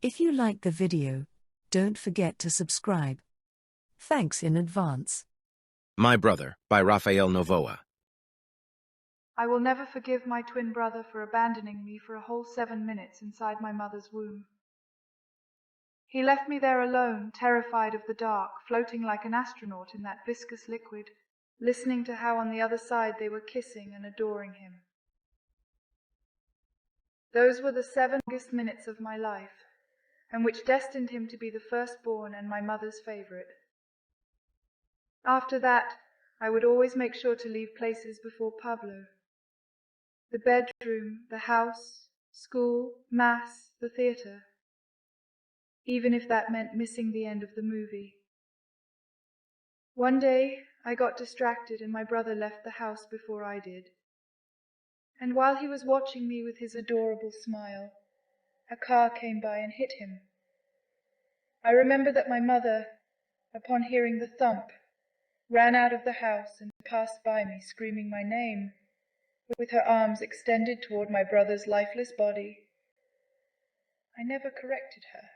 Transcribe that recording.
If you like the video, don't forget to subscribe. Thanks in advance. My Brother, by Rafael Novoa. I will never forgive my twin brother for abandoning me for a whole 7 minutes inside my mother's womb. He left me there alone, terrified of the dark, floating like an astronaut in that viscous liquid, listening to how on the other side they were kissing and adoring him. Those were the 7 longest minutes of my life, and which destined him to be the firstborn and my mother's favorite. After that, I would always make sure to leave places before Pablo. The bedroom, the house, school, mass, the theatre. Even if that meant missing the end of the movie. One day, I got distracted and my brother left the house before I did. And while he was watching me with his adorable smile, a car came by and hit him. I remember that my mother, upon hearing the thump, ran out of the house and passed by me screaming my name, with her arms extended toward my brother's lifeless body. I never corrected her.